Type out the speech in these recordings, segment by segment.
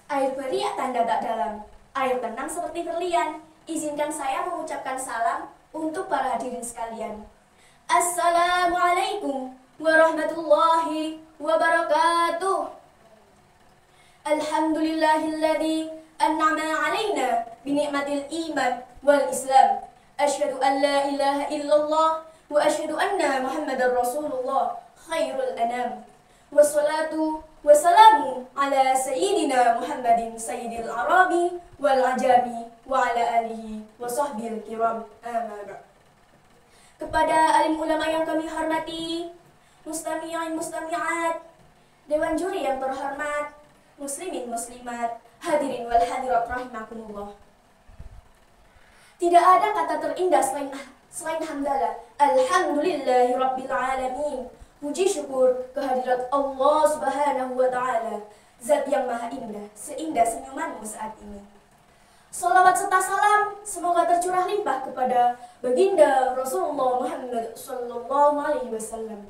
Air beriak tanda tak dalam, air tenang seperti berlian. Izinkan saya mengucapkan salam untuk para hadirin sekalian. Assalamualaikum warahmatullahi wabarakatuh. Alhamdulillahilladzi an'ama alaina binikmatil iman wal islam. Asyhadu an la ilaha illallah wa asyhadu anna Muhammadar Rasulullah khairul anam. Wassalatu wassalamu ala sayyidina Muhammadin sayyidil arabi wal ajami wa ala alihi wa sahbil kiram. Amin. Kepada alim ulama yang kami hormati, mustami'in mustami'at, dewan juri yang terhormat, muslimin muslimat, hadirin wal hadirat rahimakumullah. Tidak ada kata terindah selain hamdalah. Alhamdulillahi rabbil alamin. Puji syukur kehadirat Allah Subhanahu wa ta'ala, zat yang maha indah, seindah senyumanmu saat ini. Salawat serta salam semoga tercurah limpah kepada baginda Rasulullah Muhammad sallallahu alaihi wasallam,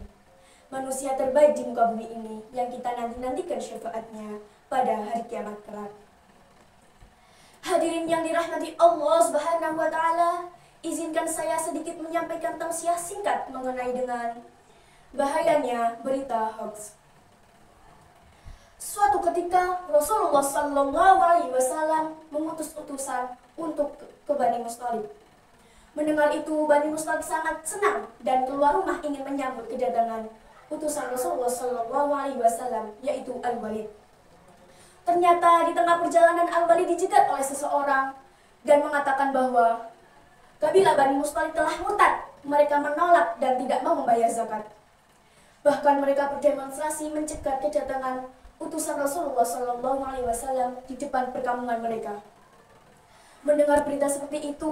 manusia terbaik di muka bumi ini yang kita nanti-nantikan syafaatnya pada hari kiamat kelak. Hadirin yang dirahmati Allah Subhanahu wa ta'ala, izinkan saya sedikit menyampaikan tausiah singkat mengenai dengan bahayanya berita hoax. Suatu ketika Rasulullah sallallahu alaihi wasallam mengutus utusan untuk ke Bani Musthalib. Mendengar itu, Bani Musthalib sangat senang dan keluar rumah ingin menyambut kedatangan utusan Rasulullah sallallahu alaihi wasallam, yaitu Al-Walid. Ternyata di tengah perjalanan Al-Walid dijegat oleh seseorang dan mengatakan bahwa kabilah Bani Musthalib telah murtad. Mereka menolak dan tidak mau membayar zakat. Bahkan mereka berdemonstrasi mencegah kedatangan utusan Rasulullah sallallahu alaihi wasallam di depan perkampungan mereka. Mendengar berita seperti itu,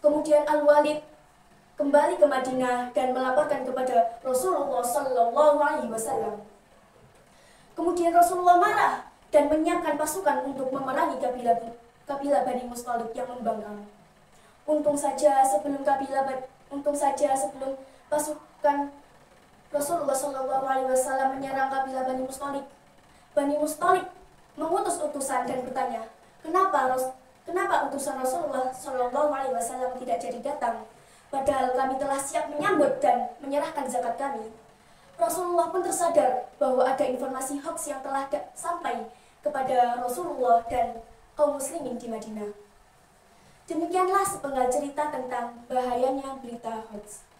kemudian Al-Walid kembali ke Madinah dan melaporkan kepada Rasulullah sallallahu alaihi wasallam. Kemudian Rasulullah marah dan menyiapkan pasukan untuk memerangi kabilah Bani Musthalib yang membangkang. Untung saja sebelum pasukan Rasulullah Shallallahu Alaihi Wasallam menyerang kabilah Bani Musthalib, Bani Musthalib mengutus utusan dan bertanya, kenapa utusan Rasulullah Shallallahu Alaihi Wasallam tidak jadi datang? Padahal kami telah siap menyambut dan menyerahkan zakat kami. Rasulullah pun tersadar bahwa ada informasi hoax yang telah sampai kepada Rasulullah dan kaum muslimin di Madinah. Demikianlah sepenggal cerita tentang bahayanya berita hoax.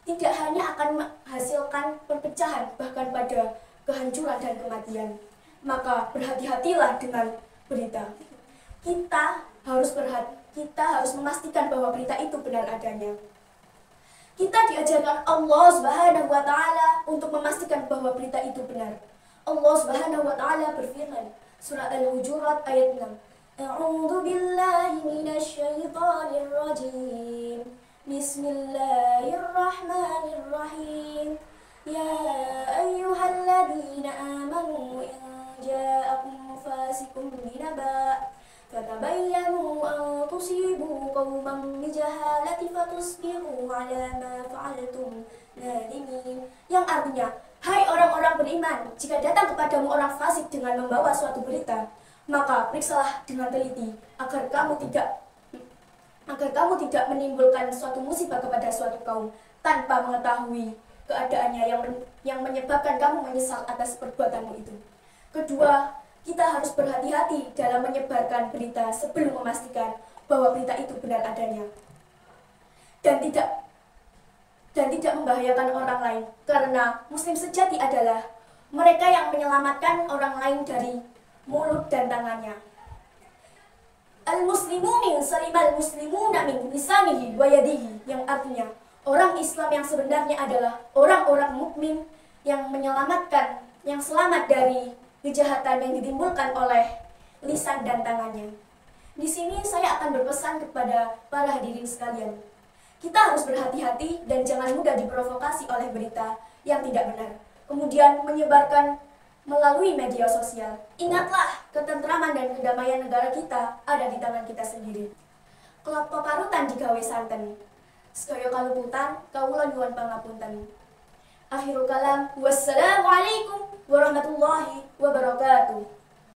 Tidak hanya akan menghasilkan perpecahan, bahkan pada kehancuran dan kematian. Maka berhati-hatilah dengan berita. Kita harus memastikan bahwa berita itu benar adanya. Kita diajarkan Allah Subhanahu wa ta'ala untuk memastikan bahwa berita itu benar. Allah Subhanahu wa ta'ala berfirman, surah Al-Hujurat ayat 6. A'udzu billahi minasy syaithanir rajim. Bismillahirrahmanirrahim. Ya ayyuhalladzina amanu in ja'akum fasiqun binaba' fatabayyanu an tusibu qauman bijahalati fatusbihu 'ala ma fa'altum nadimin. Yang artinya, hai orang-orang beriman, jika datang kepadamu orang fasik dengan membawa suatu berita, maka periksalah dengan teliti agar kamu tidak menimbulkan suatu musibah kepada suatu kaum tanpa mengetahui keadaannya yang menyebabkan kamu menyesal atas perbuatanmu itu. Kedua, kita harus berhati-hati dalam menyebarkan berita sebelum memastikan bahwa berita itu benar adanya dan tidak membahayakan orang lain, karena muslim sejati adalah mereka yang menyelamatkan orang lain dari mulut dan tangannya. Al-muslimu min salimal muslimuna min lisanihi wa yadihi, yang artinya orang Islam yang sebenarnya adalah orang-orang mukmin yang selamat dari kejahatan yang ditimbulkan oleh lisan dan tangannya. Di sini saya akan berpesan kepada para hadirin sekalian. Kita harus berhati-hati dan jangan mudah diprovokasi oleh berita yang tidak benar, kemudian menyebarkan melalui media sosial. Ingatlah, ketentraman dan kedamaian negara kita ada di tangan kita sendiri. Kelompok karutan digawe santen, sedaya kaluputan kawula nyuwun pangapunten. Akhirul kalam, wassalamualaikum warahmatullahi wabarakatuh.